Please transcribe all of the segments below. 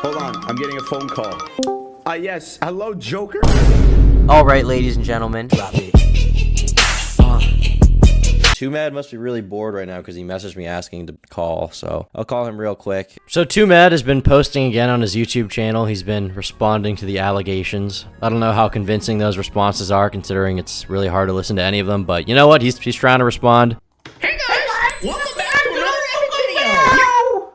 Hold on, I'm getting a phone call. Yes. Hello, Joker? Alright, ladies and gentlemen. Drop it. Twomad must be really bored right now because he messaged me asking to call, so I'll call him real quick. So Twomad has been posting again on his YouTube channel. He's been responding to the allegations. I don't know how convincing those responses are, considering it's really hard to listen to any of them, but you know what? He's trying to respond. Hey guys! Welcome back to another epic video!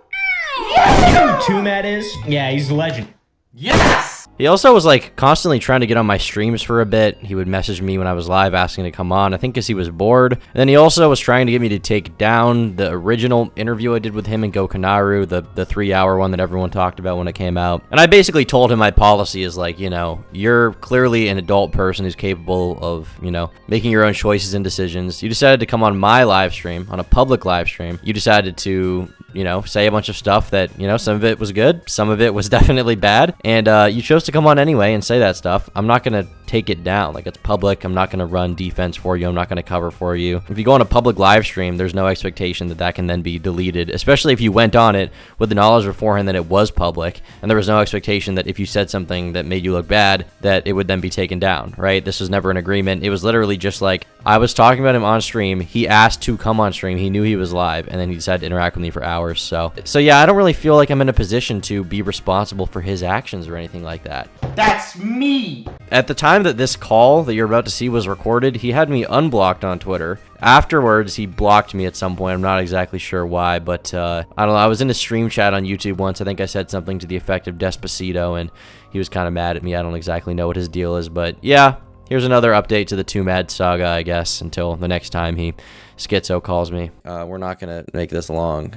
You know who Twomad is? Yeah, he's a legend. Yes! He also was like constantly trying to get on my streams for a bit. He would message me when I was live asking to come on, I think because he was bored. And then he also was trying to get me to take down the original interview I did with him and Gokanaru, the 3-hour one that everyone talked about when it came out. And I basically told him my policy is like, you know, you're clearly an adult person who's capable of, you know, making your own choices and decisions. You decided to come on my live stream, on a public live stream. You decided to, you know, say a bunch of stuff that, you know, some of it was good, some of it was definitely bad, and you chose to come on anyway and say that stuff. I'm not gonna take it down. Like, it's public. I'm not gonna run defense for you. I'm not gonna cover for you. If you go on a public live stream, there's no expectation that that can then be deleted, especially if you went on it with the knowledge beforehand that it was public, and there was no expectation that if you said something that made you look bad, that it would then be taken down, right? This was never an agreement. It was literally just like, I was talking about him on stream, he asked to come on stream, he knew he was live, and then he decided to interact with me for hours. So yeah, I don't really feel like I'm in a position to be responsible for his actions or anything like that. That's me! At the time that this call that you're about to see was recorded, he had me unblocked on Twitter. Afterwards, he blocked me at some point. I'm not exactly sure why, but I don't know. I was in a stream chat on YouTube once. I think I said something to the effect of Despacito, and he was kind of mad at me. I don't exactly know what his deal is, but yeah. Here's another update to the Twomad saga, I guess, until the next time he schizo calls me. We're not gonna make this long.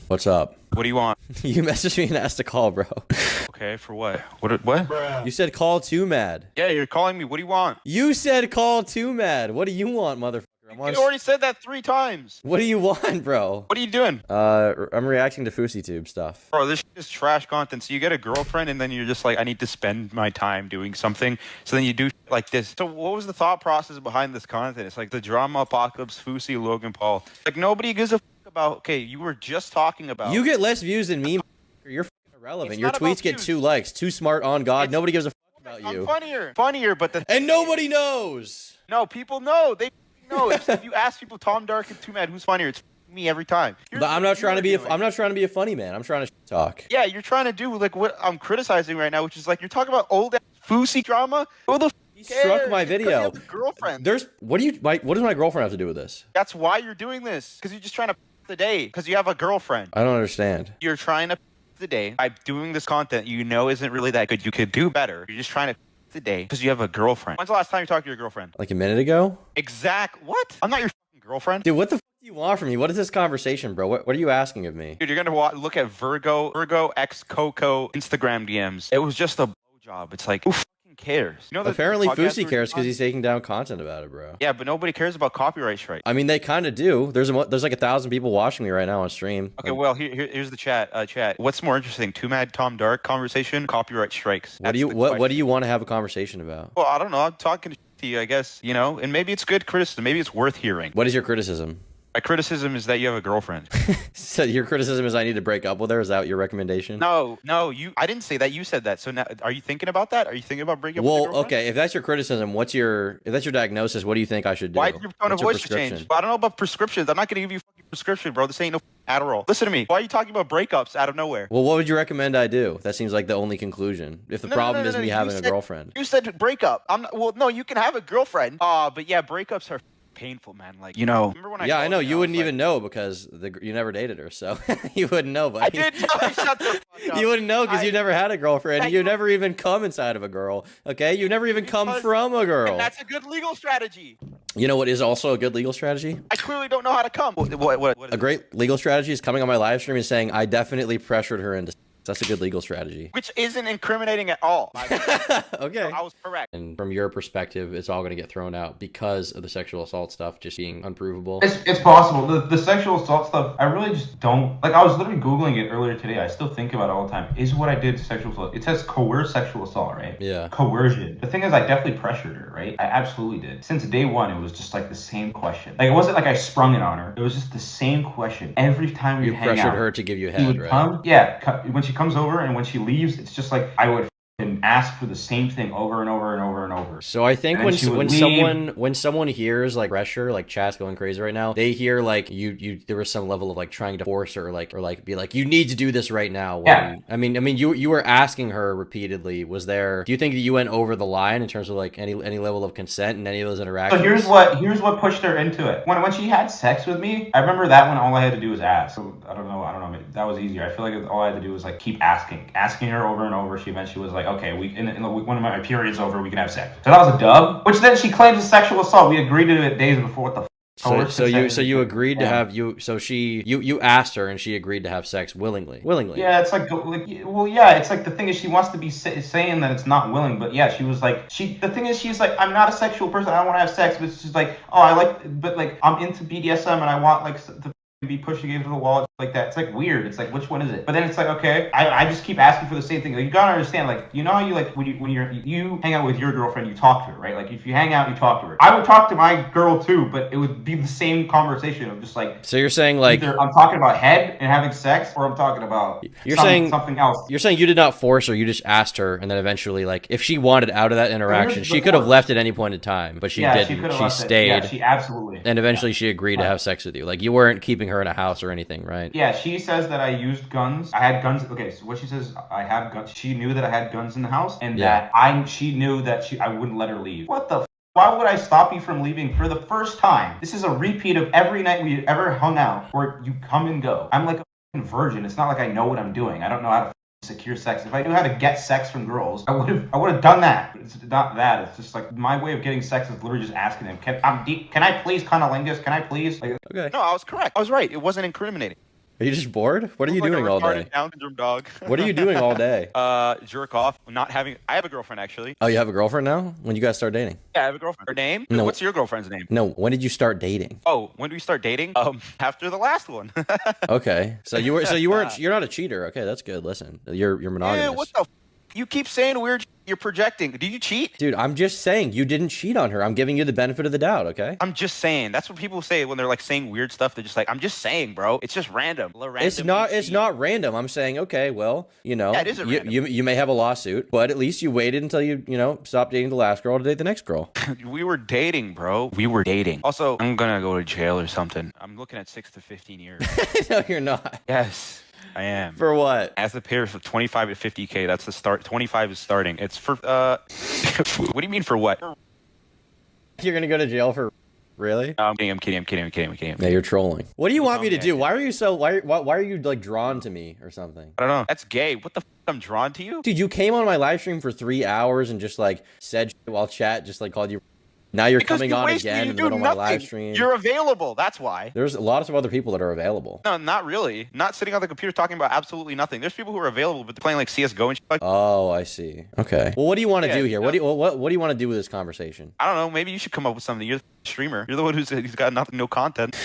What's up? What do you want? You messaged me and asked to call, bro. Okay, for what? What? You said call Twomad. Yeah, you're calling me. What do you want? You said call Twomad. What do you want, motherfucker? You already said that 3 times. What do you want, bro? What are you doing? I'm reacting to FouseyTube stuff. Bro, this is trash content. So you get a girlfriend and then you're just like, I need to spend my time doing something. So then you do like this. So what was the thought process behind this content? It's like the drama apocalypse, Fousey, Logan Paul. Like nobody gives a about, okay, you were just talking about. You get less views than me. You're irrelevant. Your tweets get 2 likes. Too smart on God. Nobody gives a about you. I'm funnier, but and nobody knows. No, people know. They know. If you ask people, Tom Dark and Twomad, who's funnier? It's me every time. But I'm not trying to be. I'm not trying to be a funny man. I'm trying to talk. Yeah, you're trying to do like what I'm criticizing right now, which is like you're talking about old Fousey drama. Who the He struck my video. Girlfriend. What does my girlfriend have to do with this? That's why you're doing this. Because you're just trying to the day. Because you have a girlfriend. I don't understand. You're trying to the day by doing this content you know isn't really that good. You could do better. You're just trying to the day because you have a girlfriend. When's the last time you talked to your girlfriend? Like a minute ago. What? I'm not your girlfriend. Dude, what the do you want from me? What is this conversation, bro? What are you asking of me? Dude, you're gonna look at Virgo X Coco Instagram DMs. It was just a blowjob. It's like, who fucking cares? You know, apparently Fousey cares because he's taking down content about it, bro. Yeah, but nobody cares about copyright strikes. I mean, they kind of do. There's like 1,000 people watching me right now on stream. Okay, well, here's the chat. What's more interesting, Twomad Tom Dark conversation, copyright strikes? What do you want to have a conversation about? Well, I don't know. I'm talking to you, I guess. You know, and maybe it's good criticism. Maybe it's worth hearing. What is your criticism? My criticism is that you have a girlfriend. So your criticism is I need to break up with her? Is that your recommendation? No, I didn't say that. You said that. So now, are you thinking about that? Are you thinking about breaking up with your girlfriend? Okay, if that's your criticism, if that's your diagnosis, what do you think I should do? Why did your tone of voice change? Well, I don't know about prescriptions. I'm not going to give you a fucking prescription, bro. This ain't no Adderall. Listen to me. Why are you talking about breakups out of nowhere? Well, what would you recommend I do? That seems like the only conclusion. If the problem is me having a girlfriend. You said breakup. Well, no, you can have a girlfriend. But yeah, breakups are painful, man. Like, you know. Remember when I know. You wouldn't even know because you never dated her, so you wouldn't know. But I did know. Shut the fuck up. You wouldn't know because you never had a girlfriend. You never even come inside of a girl. Okay, you never even come from a girl. And that's a good legal strategy. You know what is also a good legal strategy? I clearly don't know how to come. What a great legal strategy is coming on my live stream and saying I definitely pressured her into. That's a good legal strategy. Which isn't incriminating at all. Okay. So I was correct. And from your perspective, it's all going to get thrown out because of the sexual assault stuff just being unprovable. It's possible. The sexual assault stuff, I really just don't... Like, I was literally Googling it earlier today. I still think about it all the time. Is what I did sexual assault. It says coerced sexual assault, right? Yeah. Coercion. The thing is, I definitely pressured her, right? I absolutely did. Since day one, it was just like the same question. Like, it wasn't like I sprung it on her. It was just the same question. Every time we hang out. You pressured her to give you head, right? Yeah. When she comes over and when she leaves, it's just like I would and ask for the same thing over and over and over and over. So I think And then she would leave. when someone hears like pressure, like chat's going crazy right now, they hear like you there was some level of like trying to force her or like be like, you need to do this right now. Yeah. I mean you were asking her repeatedly. Was there, do you think that you went over the line in terms of like any level of consent in any of those interactions? So here's what pushed her into it. When she had sex with me, I remember that when all I had to do was ask. So I don't know, maybe that was easier. I feel like all I had to do was like keep asking her over and over. She eventually was like, okay, in one of my periods over, we can have sex. So that was a dub, which then she claims is sexual assault. We agreed to it days before. What the So you agreed to have you asked her and she agreed to have sex willingly. Yeah, it's like well, yeah, it's like the thing is she wants to be saying that it's not willing, but yeah, she was like the thing is she's like, I'm not a sexual person, I don't want to have sex, but she's like, oh, I'm into BDSM and I want like to be pushing it to the wall like that. It's like weird. It's like, which one is it? But then it's like, okay, I just keep asking for the same thing. Like, you gotta understand, like, you know how you like when you hang out with your girlfriend, you talk to her, right? Like if you hang out, you talk to her. I would talk to my girl too, but it would be the same conversation of just like. So you're saying like either I'm talking about head and having sex, or I'm talking about something else. You're saying you did not force her, you just asked her, and then eventually, like, if she wanted out of that interaction, she could have left at any point in time, but she didn't. She stayed. Yeah, she absolutely. And eventually she agreed to have sex with you. Like, you weren't keeping her in a house or anything, right? Yeah, she says that I used guns. I had guns. Okay, so what she says, I have guns. She knew that I had guns in the house, and that she knew that I wouldn't let her leave. What the why would I stop you from leaving for the first time? This is a repeat of every night we ever hung out where you come and go. I'm like a virgin. It's not like I know what I'm doing. I don't know how to secure sex. If I knew how to get sex from girls, I would have done that. It's not that. It's just like my way of getting sex is literally just asking them, can I please cunnilingus? Can I please? Like, okay. No, I was correct. I was right. It wasn't incriminating. Are you just bored? What are you doing all day? Down syndrome dog. What are you doing all day? Jerk off. I have a girlfriend actually. Oh, you have a girlfriend now? When you guys start dating? Yeah, I have a girlfriend. Her name? No. What's your girlfriend's name? No, when did you start dating? Oh, when did we start dating? After the last one. Okay. You're not a cheater. Okay, that's good. Listen, you're monogamous. Yeah, what the you keep saying weird. You're projecting. Did you cheat? Dude, I'm just saying you didn't cheat on her. I'm giving you the benefit of the doubt, okay? I'm just saying. That's what people say when they're like saying weird stuff. They're just like, I'm just saying, bro. It's just random. It's not random. I'm saying, okay, well, you know, it isn't random. You may have a lawsuit, but at least you waited until you stopped dating the last girl to date the next girl. We were dating, bro. We were dating. Also, I'm gonna go to jail or something. I'm looking at 6 to 15 years. No, you're not. Yes. I am. For what? As the pair for 25 to 50K, that's the start. 25 is starting. It's for what do you mean for what? You're gonna go to jail for really? I'm kidding. Yeah, you're trolling. What do you want me to do? Why are you like drawn to me or something? I don't know. That's gay. What the f I'm drawn to you? Dude, you came on my live stream for 3 hours and just like said shit while chat just like called you. Now you're coming on again in the middle of my live stream. You're available. That's why. There's a lot of other people that are available. No, not really. Not sitting on the computer talking about absolutely nothing. There's people who are available, but they're playing like CS:GO and shit like. Oh, I see. Okay. Well, what do you want to do here? What do you want to do with this conversation? I don't know. Maybe you should come up with something. You're the streamer. You're the one who's got no content.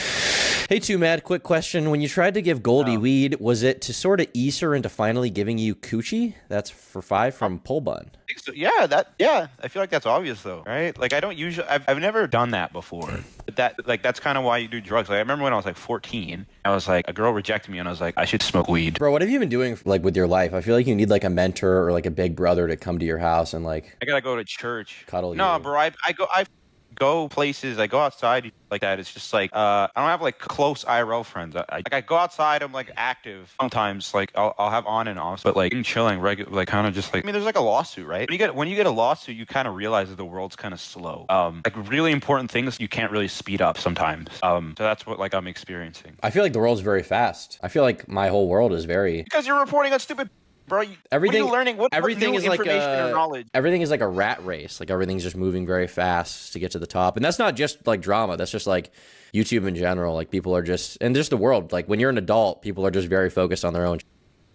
Hey, Twomad, quick question. When you tried to give Goldie weed, was it to sort of ease her into finally giving you coochie? That's for 5 from Pole Bun. I think so. Yeah. I feel like that's obvious though, right? Like I don't usually. I've never done that before. But that's kind of why you do drugs. Like I remember when I was like 14, I was like a girl rejected me, and I was like, I should smoke weed. Bro, what have you been doing like with your life? I feel like you need like a mentor or like a big brother to come to your house and like. I gotta go to church. Cuddle you. No, bro. I go places. I go outside like that. It's just like I don't have like close IRL friends. I go outside. I'm like active sometimes. Like I'll have on and off, but like chilling, regular, like kind of just like. I mean, there's like a lawsuit, right? When you get a lawsuit, you kind of realize that the world's kind of slow. Like really important things you can't really speed up sometimes. So that's what like I'm experiencing. I feel like the world's very fast. I feel like my whole world is very. Because you're reporting on stupid. Bro, everything, what are you learning? Everything is like or knowledge? Everything is like a rat race. Like everything's just moving very fast to get to the top, and that's not just like drama. That's just like YouTube in general. Like people are just, and just the world. Like when you're an adult, people are just very focused on their own.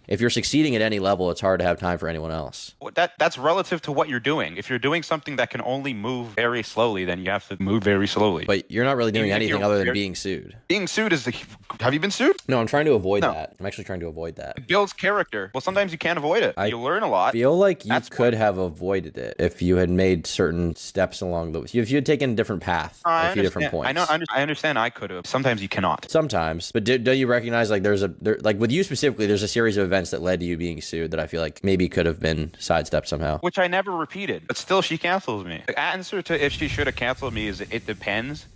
If you're succeeding at any level, it's hard to have time for anyone else. That's relative to what you're doing. If you're doing something that can only move very slowly, then you have to move very slowly. But you're not really doing anything other than being sued. Being sued is the... Have you been sued? No, I'm trying to avoid that. I'm actually trying to avoid that. It builds character. Well, sometimes you can't avoid it. You learn a lot. I feel like you could have avoided it if you had made certain steps along the... If you had taken a different path at a few different points. I understand I could have. Sometimes you cannot. Sometimes. But don't you recognize like like with you specifically, there's a series of events events that led to you being sued that I feel like maybe could have been sidestepped somehow. Which I never repeated, but still she cancels me. The answer to if she should have canceled me is it depends.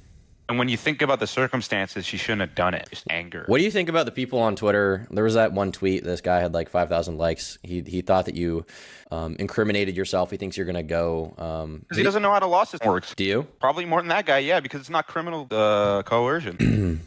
And when you think about the circumstances, she shouldn't have done it. Just anger. What do you think about the people on Twitter? There was that one tweet. This guy had like 5,000 likes. He thought that you incriminated yourself. He thinks you're gonna go. Because he doesn't know how the law system works. Do you? Probably more than that guy, yeah, because it's not criminal coercion.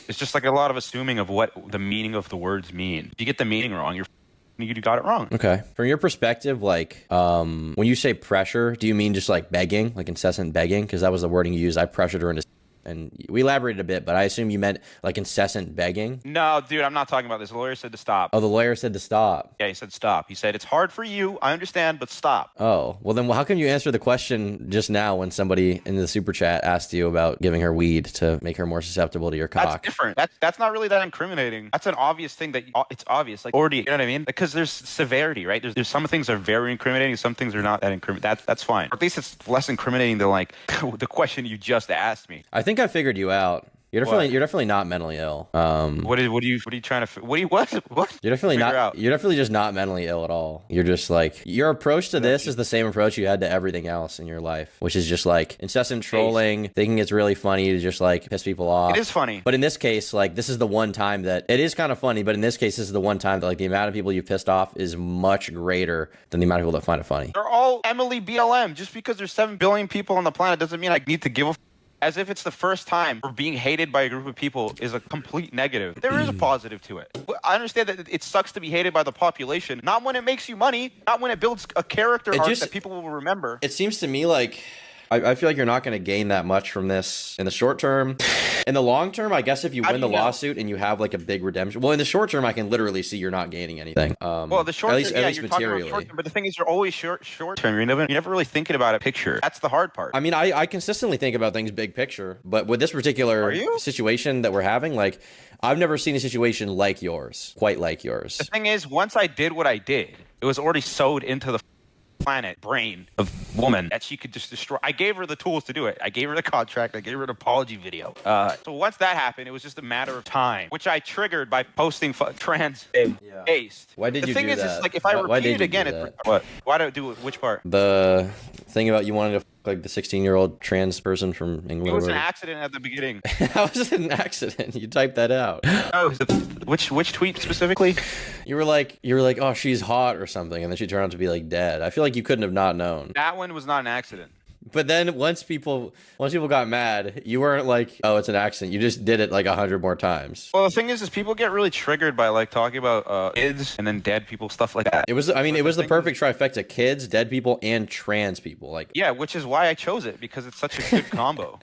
It's just like a lot of assuming of what the meaning of the words mean. If you get the meaning wrong, you got it wrong. Okay. From your perspective, like, when you say pressure, do you mean just like begging, like incessant begging? Because that was the wording you used. I pressured her into. And we elaborated a bit, but I assume you meant like incessant begging. No, dude, I'm not talking about this. The lawyer said to stop. Oh, the lawyer said to stop. Yeah, he said stop. He said, it's hard for you. I understand, but stop. Oh, well then how come you answer the question just now when somebody in the super chat asked you about giving her weed to make her more susceptible to your cock? That's different. That's not really that incriminating. That's an obvious thing that it's obvious. Like already, you know what I mean? Because there's severity, right? There's some things that are very incriminating, some things are not that incriminating. That's fine. Or at least it's less incriminating than like the question you just asked me. I think I figured you out. You're definitely not mentally ill. What are you trying to what? You're definitely not out? You're definitely just not mentally ill at all. You're just like your approach to this is the same approach you had to everything else in your life, which is just like incessant trolling, thinking it's really funny to just like piss people off. It is funny. But in this case, like this is the one time that it is kind of funny, but in this case this is the one time that like the amount of people you pissed off is much greater than the amount of people that find it funny. They're all Emily BLM. Just because there's 7 billion people on the planet doesn't mean I need to give a as if it's the first time or being hated by a group of people is a complete negative. There is a positive to it. I understand that it sucks to be hated by the population, not when it makes you money, not when it builds a character arc that people will remember. It seems to me like I feel like you're not going to gain that much from this in the short term. In the long term, I guess if you win the lawsuit and you have like a big redemption. Well, in the short term, I can literally see you're not gaining anything. Well, the short term, at least you're materially. Talking about short term, but the thing is, you're always short term. You're never really thinking about a picture. That's the hard part. I mean, I consistently think about things big picture, but with this particular situation that we're having, like, I've never seen a situation like yours, quite like yours. The thing is, once I did what I did, it was already sewed into the planet brain of woman that she could just destroy. I gave her the tools to do it. I gave her the contract. I gave her an apology video. So once that happened, it was just a matter of time, which I triggered by posting trans based. Why did you do that? The thing is, like if I repeat it again, what? Why do I do it? Which part? The thing about you wanting to like the 16-year-old trans person from England. It was an accident at the beginning. How was it an accident? You typed that out. Oh, which tweet specifically? You were like, oh, she's hot or something, and then she turned out to be like dead. I feel like you couldn't have not known. That one was not an accident. But then once people got mad, you weren't like, oh, it's an accident. You just did it like 100 more times. Well, the thing is people get really triggered by like talking about kids and then dead people, stuff like that. It was the perfect trifecta: kids, dead people, and trans people. Like, yeah, which is why I chose it, because it's such a good combo.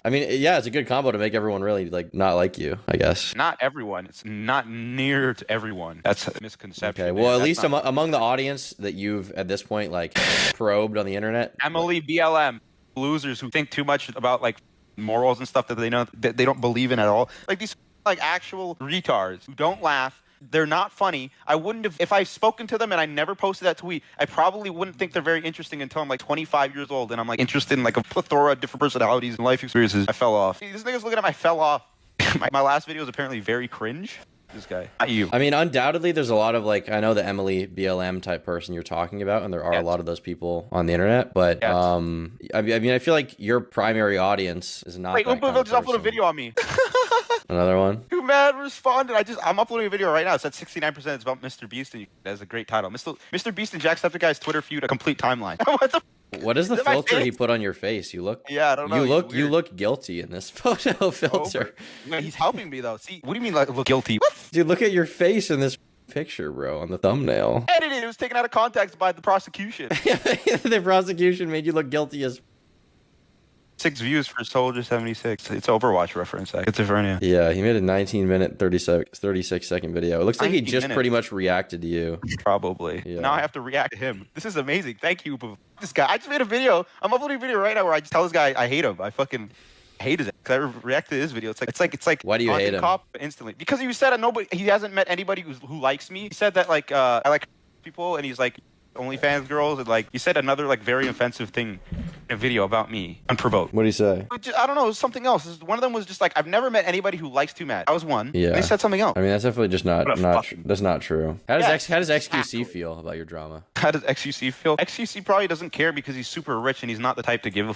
I mean, yeah, it's a good combo to make everyone really like not like you, I guess. Not everyone. It's not near to everyone. That's a misconception. Okay, well, at least among the audience that you've at this point like probed on the internet, Emily BLM. Losers who think too much about like morals and stuff that they don't believe in at all. Like these like actual retards who don't laugh. They're not funny. I wouldn't have, if I've spoken to them and I never posted that tweet, I probably wouldn't think they're very interesting until I'm like 25 years old and I'm like interested in like a plethora of different personalities and life experiences. I fell off. This nigga's looking at my fell off. my last video is apparently very cringe. This guy, not you. I mean, undoubtedly, there's a lot of like, I know the Emily BLM type person you're talking about, and there are a lot of those people on the internet. But I mean, I feel like your primary audience is not. Wait, Oompa just uploaded a video on me. Another one. Twomad responded. I'm uploading a video right now. It's at 69%. It's about Mr. Beast. And that's a great title. Mr. Beast and Jacksepticeye's Twitter feud, a complete timeline. What the? What is the filter he put on your face? You look. Yeah, I don't know. You look guilty in this photo filter. Wait, he's helping me though. See, what do you mean like look guilty? What? Dude, look at your face in this picture, bro, on the thumbnail. Edited. It was taken out of context by the prosecution. The prosecution made you look guilty as. 6 views for Soldier 76. It's Overwatch reference. Schizophrenia. Yeah, he made a 19-minute, 36-second video. It looks like he just pretty much reacted to you. Probably. Yeah. Now I have to react to him. This is amazing. Thank you. This guy. I just made a video. I'm uploading a video right now where I just tell this guy I hate him. I fucking hate his ass. Because I reacted to his video. It's like. Why do you hate him? Cop instantly. Because he said he hasn't met anybody who likes me. He said that like I like people, and he's like OnlyFans girls, and like he said another like very offensive thing. a video about me unprovoked. What do you say? I don't know. It was something else. One of them was just like, I've never met anybody who likes Twomad. I was one. Yeah. And they said something else. I mean, that's definitely just that's not true. How does Yeah, how does XQC exactly. feel about your drama? How does XUC feel? XUC probably doesn't care because he's super rich and he's not the type to give a.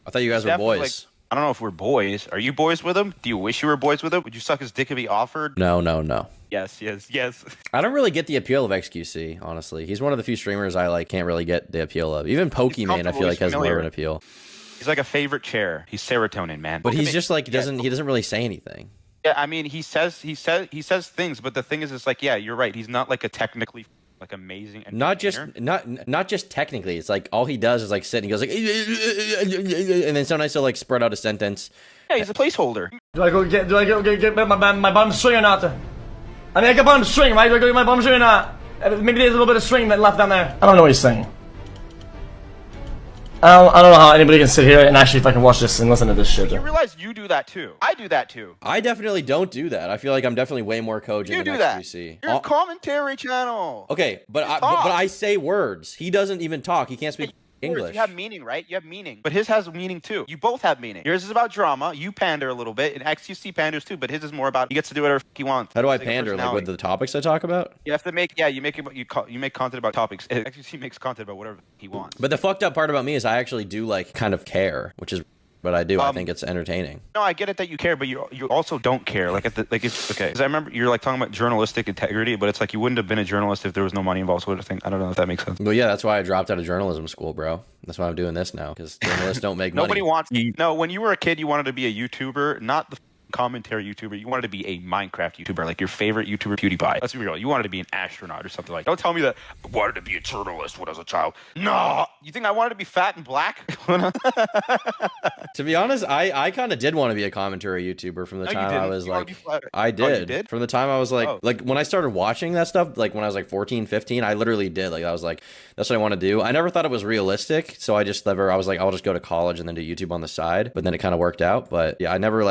I thought you guys were Definitely, boys. I don't know if we're boys. Are you boys with him? Do you wish you were boys with him? Would you suck his dick if he offered? No. Yes. I don't really get the appeal of XQC, honestly. He's one of the few streamers I like can't really get the appeal of. Even Pokimane, I feel like has more of an appeal. He's like a favorite chair. He's serotonin, man. But he's just like he doesn't really say anything. Yeah, I mean, he says things, but the thing is, it's like, yeah, you're right. He's not like a technically like amazing. Not just technically. It's like all he does is like sit and he goes like, and then sometimes he'll like spread out a sentence. Yeah, he's a placeholder. Do I go get my bottom string or not? I mean, I got bottom string, right? Do I go get my bottom string or not? Maybe there's a little bit of string that left down there. I don't know what he's saying. I don't know how anybody can sit here and actually fucking watch this and listen to this shit. You realize you do that too. I do that too. I definitely don't do that. I feel like I'm definitely way more cogent You than do that. XQC. You're a commentary channel. Okay, but I say words. He doesn't even talk. He can't speak English. You have meaning, right? You have meaning. But his has meaning too. You both have meaning. Yours is about drama. You pander a little bit. And XQC panders too, but his is more about he gets to do whatever he wants. How do I It's like a pander? Like personality. with the topics I talk about? You have to make you make content about topics. XQC makes content about whatever he wants. But the fucked up part about me is I actually do like kind of care, which is what I do. I think it's entertaining. No, I get it that you care, but you also don't care. Like it's okay. Because I remember you're like talking about journalistic integrity, but it's like you wouldn't have been a journalist if there was no money involved. Sort of thing. I don't know if that makes sense. Well, yeah, that's why I dropped out of journalism school, bro. That's why I'm doing this now because journalists don't make money. Nobody wants. No, when you were a kid, you wanted to be a YouTuber, not the commentary YouTuber. You wanted to be a Minecraft YouTuber, like your favorite YouTuber, PewDiePie. Let's be real. You wanted to be an astronaut or something like. Don't tell me that I wanted to be a journalist when I was a child. No, you think I wanted to be fat and black? To be honest, I kind of did want to be a commentary YouTuber from the No, you time I didn't. was You wanted like, to be flat. I did. Oh, you did? From the time I was like, Oh. like when I started watching that stuff, like when I was like 14, 15, I literally did. Like I was like, that's what I want to do. I never thought it was realistic, so I was like, I'll just go to college and then do YouTube on the side. But then it kind of worked out. But yeah, I never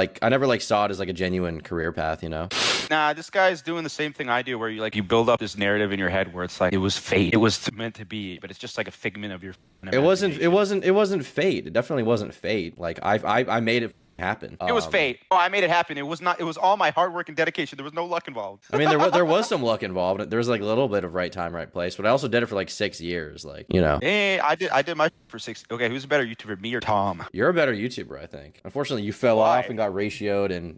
saw it as like a genuine career path, you know? Nah, this guy's doing the same thing I do, where you build up this narrative in your head where it's like it was fate, it was meant to be, but it's just like a figment of your. It wasn't fate. It definitely wasn't fate. Like I made it happen. It was fate. Oh, I made it happen. It was not. It was all my hard work and dedication. There was no luck involved. I mean, there was some luck involved. There was like a little bit of right time, right place, but I also did it for like 6 years. Like, you know. Hey, I did my for 6. Okay, who's a better YouTuber, me or Tom? You're a better YouTuber, I think. Unfortunately, you fell Why? off and got ratioed, and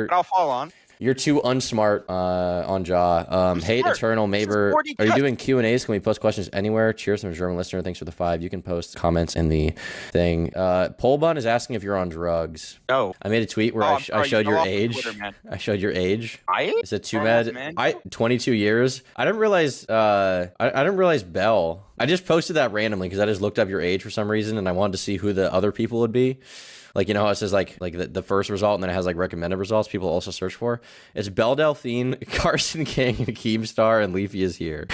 But I'll fall on. you're too unsmart on Jaw. Hate smart? Eternal This is Maber. 40 Are you cuts. doing Q&As? Can we post questions anywhere? Cheers from a German listener. Thanks for the 5. You can post comments in the thing. Polbun is asking if you're on drugs. No. I made a tweet where Oh, I'm I sorry, showed you your fell off of age. Twitter, man. I showed your age. Is it too Grown-ass bad? man. 22 years. I didn't realize. I didn't realize Bell. I just posted that randomly because I just looked up your age for some reason and I wanted to see who the other people would be. Like, you know how it says like the first result and then it has like recommended results people also search for? It's Belle Delphine, Carson King, Keemstar, and Leafy is here.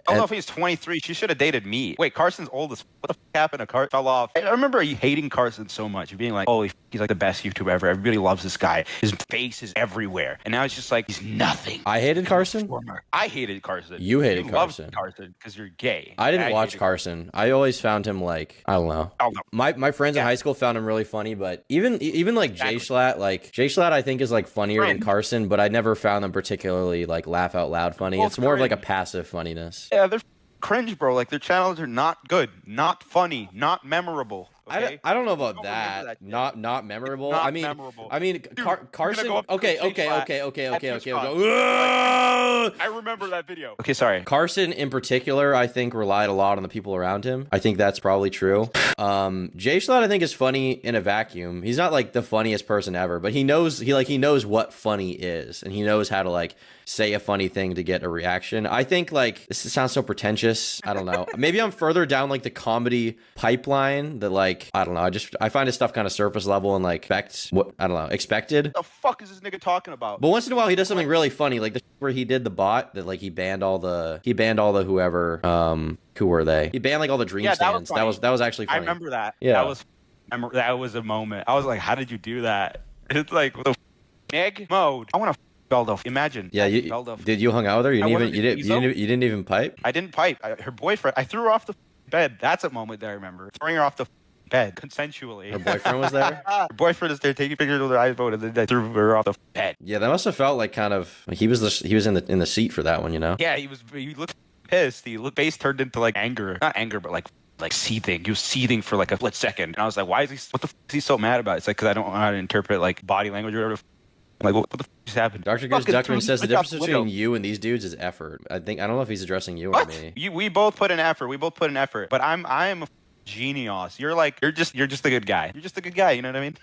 I don't know if he's 23. She should have dated me. Wait, Carson's old as. What the f happened to Carson? Fell off. I remember hating Carson so much, being like, "Holy, he's like the best YouTuber ever. Everybody loves this guy. His face is everywhere." And now it's just like he's nothing. I hated Carson. I hated Carson. You hated loved Carson. Carson because you're gay. I didn't watch hated Carson. I always found him like, I don't know. Oh, no. My friends in high school found him really funny, but even like Exactly. Jay Schlatt I think is like funnier than Friend. Carson, but I never found them particularly like laugh out loud funny. Well, It's more of like a cringe. passive funniness. Yeah, they're cringe, bro. Like their channels are not good, not funny, not memorable. Okay? I don't know about Don't that. remember that shit. Not memorable. Not I mean, memorable. Carson. gonna go up to Okay. Jay Schlatt. I remember that video. Okay, sorry. Carson in particular, I think relied a lot on the people around him. I think that's probably true. Jay Schlatt, I think, is funny in a vacuum. He's not like the funniest person ever, but he knows what funny is, and he knows how to like say a funny thing to get a reaction. I think like this sounds so pretentious. I don't know. Maybe I'm further down like the comedy pipeline that like I don't know. I find his stuff kind of surface level and like expected. What the fuck is this nigga talking about? But once in a while he does something really funny, like the where he did the bot that like he banned all the whoever who were they? He banned like all the dream Yeah, that was stands. funny. That was actually funny. I remember that. Yeah. That was a moment. I was like, how did you do that? It's like what the egg mode. I want to Beldo. Imagine. Yeah, Beldo. did you hung out with her? You I didn't wanted even to be Lizzo. you didn't even pipe? I didn't pipe. Her boyfriend. I threw her off the bed. That's a moment that I remember. Throwing her off the bed consensually. Her boyfriend was there? Her boyfriend is there taking pictures with her iPhone, and then they threw her off the bed. Yeah, that must have felt like kind of he was in the seat for that one, you know? Yeah, he looked pissed. Face turned into like anger. Not anger, but like seething. He was seething for like a split second. And I was like, why is he, what the f is he so mad about? It's like, because I don't know how to interpret like body language or whatever. I'm like, what the f just happened? Dr. Goose Duckman says the difference between you and these dudes is effort. I don't know if he's addressing you or me. We both put in effort. But I am a genius. You're just a good guy. You're just a good guy. You know what I mean?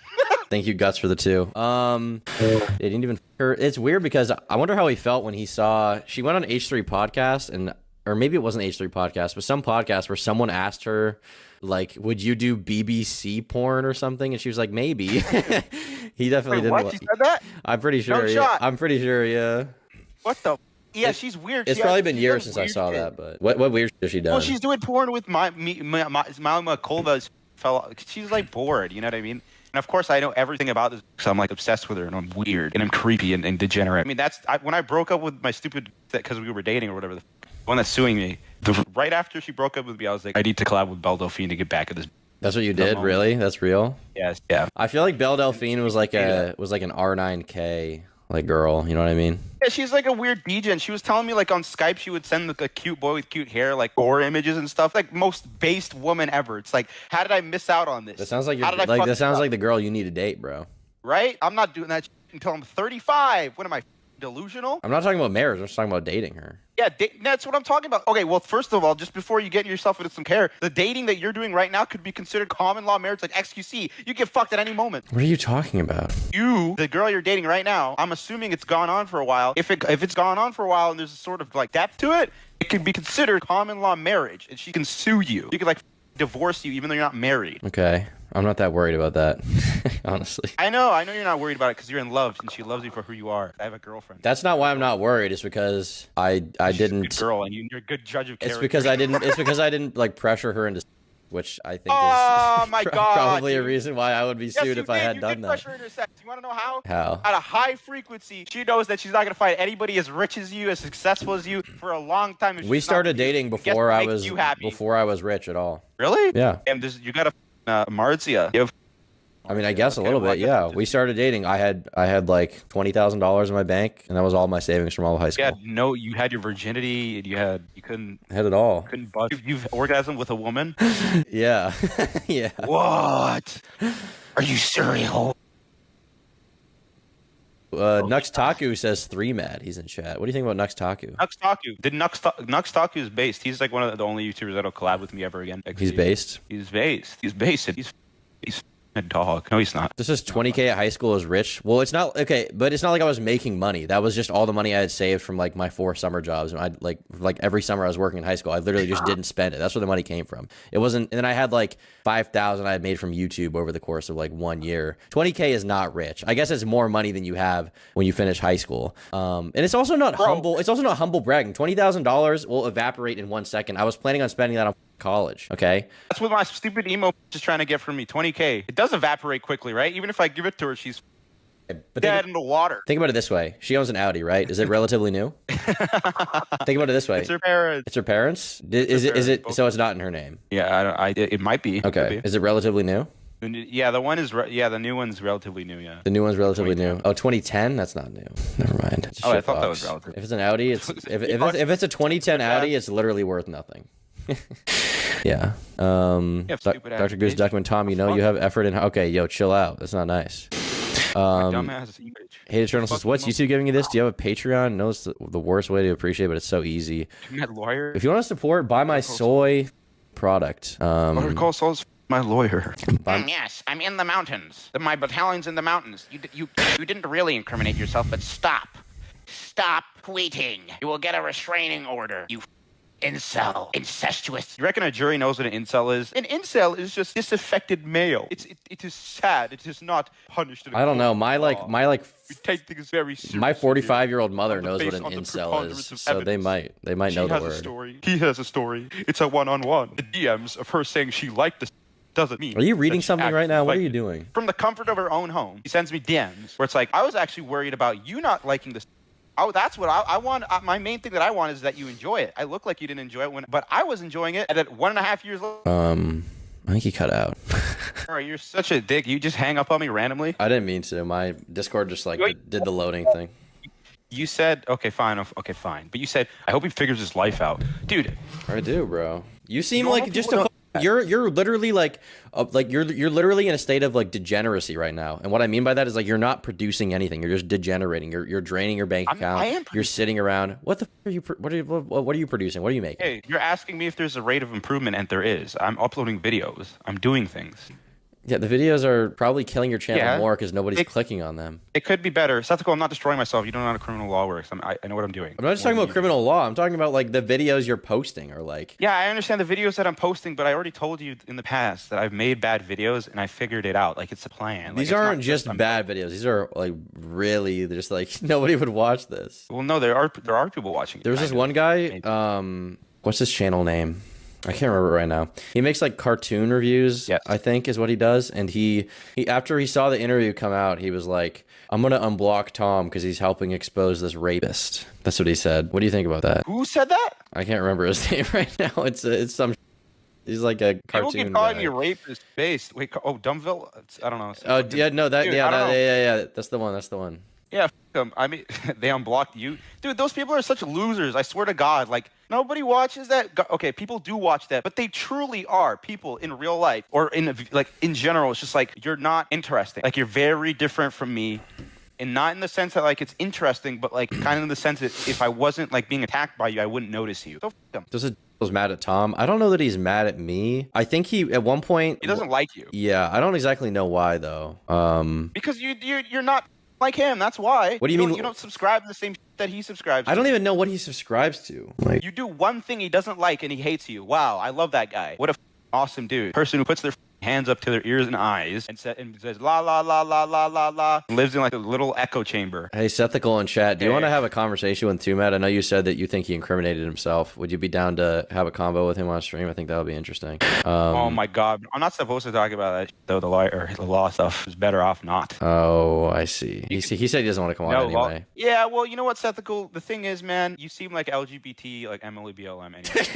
Thank you, Guts, for the 2. It didn't even. It's weird because I wonder how he felt when he saw she went on H3 podcast or maybe it wasn't H3 podcast, but some podcast where someone asked her, like, would you do BBC porn or something? And she was like, maybe. He definitely didn't. What? She said that? I'm pretty sure. No yeah. shot. I'm pretty sure. Yeah. What the? Yeah, she's weird. It's probably been years since I saw that, but what weird shit has she done? Well, she's doing porn with my Kolva's fellow. She's like bored. You know what I mean? And of course, I know everything about this because I'm like obsessed with her, and I'm weird, and I'm creepy and degenerate. I mean, when I broke up with my stupid because we were dating or whatever. The one that's suing me. Right after she broke up with me, I was like, I need to collab with Belle Delphine to get back at this. That's what you did, really? That's real? Yes, yeah. I feel like Belle Delphine was like an R9K like girl. You know what I mean? Yeah, she's like a weird DJ, and she was telling me like on Skype she would send like a cute boy with cute hair, like gore images and stuff. Like most based woman ever. It's like, how did I miss out on this? That sounds like that sounds like the girl you need to date, bro. Right? I'm not doing that until I'm 35. What am I? Delusional? I'm not talking about marriage. I'm just talking about dating her. Yeah, that's what I'm talking about. Okay, well, first of all, just before you get yourself into some care, the dating that you're doing right now could be considered common law marriage, like XQC. You get fucked at any moment. What are you talking about? The girl you're dating right now, I'm assuming it's gone on for a while. If it's gone on for a while and there's a sort of like depth to it, it could be considered common law marriage, and she can sue you. You could like divorce you even though you're not married. Okay. I'm not that worried about that, honestly. I know you're not worried about it because you're in love and she loves you for who you are. I have a girlfriend. That's not why I'm not worried. It's because I didn't. A good girl, and you're a good judge of character. It's because I didn't like pressure her into, which I think oh is my God, probably a reason why I would be sued if I had done that. Pressure into sex. You want to know how? How? At a high frequency, she knows that she's not going to find anybody as rich as you, as successful as you, for a long time. We started dating before I was rich at all. Really? Yeah. And you got a Marzia. I mean, I guess a little bit, yeah. We started dating. I had like $20,000 in my bank, and that was all my savings from all of high school. You had your virginity, and you couldn't. I had it all. Couldn't bust. You've orgasmed with a woman. Yeah, yeah. What? Are you serial? Nux Taku says 3Mad. He's in chat. What do you think about Nux Taku? Nux Taku is based. He's like one of the only YouTubers that'll collab with me ever again. He's based. He's based. He's a dog. No, he's not. This is 20K at high school is rich. Well, it's not okay, but it's not like I was making money. That was just all the money I had saved from like my 4 summer jobs. And I like every summer I was working in high school, I literally just didn't spend it. That's where the money came from. It wasn't. And then I had like 5,000 I had made from YouTube over the course of like 1 year. 20K is not rich. I guess it's more money than you have when you finish high school. And it's also not humble. It's also not humble bragging. $20,000 will evaporate in 1 second. I was planning on spending that on college. Okay. That's what my stupid emo is trying to get from me. 20K. It does evaporate quickly, right? Even if I give it to her, she's dead in the water. Think about it this way. She owns an Audi, right? Is it relatively new? Think about it this way. It's her parents. It's her parents? Is it so it's not in her name? Yeah, it might be. Okay. Is it relatively new? Yeah, the new one's relatively new, yeah. The new one's relatively new. Oh, 2010? That's not new. Never mind. I thought that was relative. If it's an Audi, if it's a 2010 Audi, it's literally worth nothing. Yeah. Dr. Goose Duckman, Tom, you know you have effort in. Okay, yo, chill out. That's not nice. Hey, Eternal says, what's YouTube giving you this? Do you have a Patreon? No, it's the worst way to appreciate, but it's so easy. Lawyer. If you want to support, buy my soy product. Call Saul's my lawyer. Yes, I'm in the mountains. My battalion's in the mountains. You didn't really incriminate yourself, but stop. Stop tweeting. You will get a restraining order. You incel. Incestuous. You reckon a jury knows what an incel is? An incel is just disaffected male. It is sad. It is not punished. I don't know. My we take things very seriously. My 45-year-old mother knows what an incel is, so they might know the word. He has a story. It's a one-on-one. The DMs of her saying she liked this doesn't mean. Are you reading something right now? What are you doing? From the comfort of her own home, he sends me DMs where it's like, I was actually worried about you not liking this Oh, that's what I want. My main thing that I want is that you enjoy it. I look like you didn't enjoy it but I was enjoying it. And then 1.5 years later. I think he cut out. All right, you're such a dick. You just hang up on me randomly. I didn't mean to. My Discord just like did the loading thing. You said, okay, fine. But you said, I hope he figures his life out. Dude. I do, bro. You seem like just a... You're literally like you're literally in a state of like degeneracy right now, and what I mean by that is like you're not producing anything. You're just degenerating. You're draining your bank account. You're sitting around. What the f are you? What are you producing? What are you making? Hey, you're asking me if there's a rate of improvement, and there is. I'm uploading videos. I'm doing things. Yeah, the videos are probably killing your channel more because nobody's clicking on them. It could be better. Sethical, I'm not destroying myself. You don't know how criminal law works. I know what I'm doing. I'm not just talking about criminal law. I'm talking about like the videos you're posting are like... Yeah, I understand the videos that I'm posting, but I already told you in the past that I've made bad videos and I figured it out. Like, it's a plan. These aren't just bad videos. These are like really, they're just like, nobody would watch this. Well, no, there are people watching it. There was this one guy, what's his channel name? I can't remember right now. He makes like cartoon reviews, yes. I think is what he does. And he after he saw the interview come out, he was like, I'm going to unblock Tom because he's helping expose this rapist. That's what he said. What do you think about that? Who said that? I can't remember his name right now. It's some... He's like a cartoon People keep calling me rapist based. Wait, Dumbville? I don't know. Oh, yeah, no, that, dude, yeah. That's the one. Yeah, I mean, they unblocked you. Dude, those people are such losers. I swear to God. Like, nobody watches that. Okay, people do watch that, but they truly are people in real life or in general. It's just like, you're not interesting. Like, you're very different from me. And not in the sense that, like, it's interesting, but, like, kind of in the sense that if I wasn't, like, being attacked by you, I wouldn't notice you. So, f them. Was mad at Tom. I don't know that he's mad at me. I think he, at one point... He doesn't like you. Yeah, I don't exactly know why, though. Because you're not... like him, that's why. What do you mean? You don't subscribe to the same that he subscribes to. I don't even know what he subscribes to. Like, you do one thing he doesn't like and he hates you. Wow, I love that guy. What a awesome dude. Person who puts their hands up to their ears and eyes and says la la la la la la la. Lives in like a little echo chamber. Hey, Sethical in chat, do you want to have a conversation with Twomad? I know you said that you think he incriminated himself. Would you be down to have a convo with him on stream? I think that would be interesting. Oh my God, I'm not supposed to talk about that though. The law stuff is better off not. Oh, I see. He said he doesn't want to come on anyway. Yeah, well, you know what, Sethical? The thing is, man, you seem like LGBT, like Emily BLM anyway.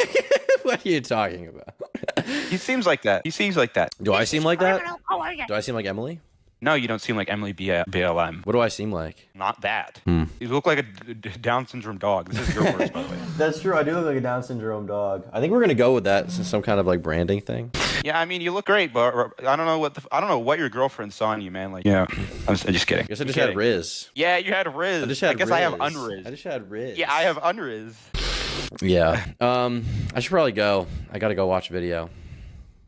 What are you talking about? He seems like that. Do I seem like that? Do I seem like Emily? No, you don't seem like Emily BLM. What do I seem like? Not that. You look like a Down syndrome dog. This is your words, by the way. That's true. I do look like a Down syndrome dog. I think we're gonna go with that. Some kind of like branding thing. Yeah, I mean, you look great, but I don't know what your girlfriend saw in you, man. Like, yeah, I'm just kidding. I guess I just had Riz. Yeah, you had Riz. I guess I have Unriz. I just had Riz. Yeah, I have Unriz. Yeah. I should probably go. I gotta go watch a video.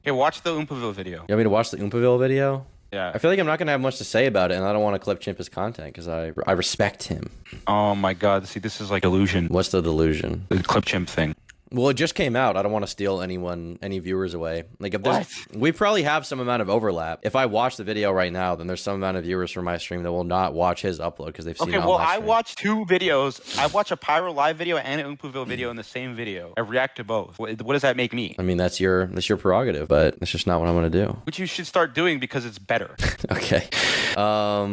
Hey, watch the Oompaville video. You want me to watch the Oompaville video? Yeah. I feel like I'm not gonna have much to say about it, and I don't want to clip Chimp's content because I respect him. Oh my God! See, this is like delusion. What's the delusion? The clip Chimp thing. Well, it just came out. I don't want to steal any viewers away. Like, if we probably have some amount of overlap. If I watch the video right now, then there's some amount of viewers from my stream that will not watch his upload because they've seen. Okay, well, I watch two videos. I watch a Pyro live video and an Oompaville video in the same video. I react to both. What does that make me? I mean, that's your prerogative, but that's just not what I'm gonna do. Which you should start doing because it's better. Okay. All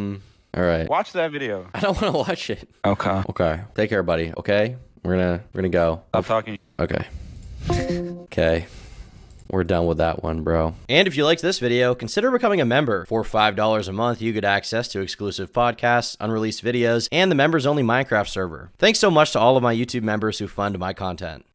right. Watch that video. I don't want to watch it. Okay. Okay. Take care, buddy. Okay. We're gonna go. Stop talking. Okay. Okay. We're done with that one, bro. And if you liked this video, consider becoming a member. For $5 a month, you get access to exclusive podcasts, unreleased videos, and the members-only Minecraft server. Thanks so much to all of my YouTube members who fund my content.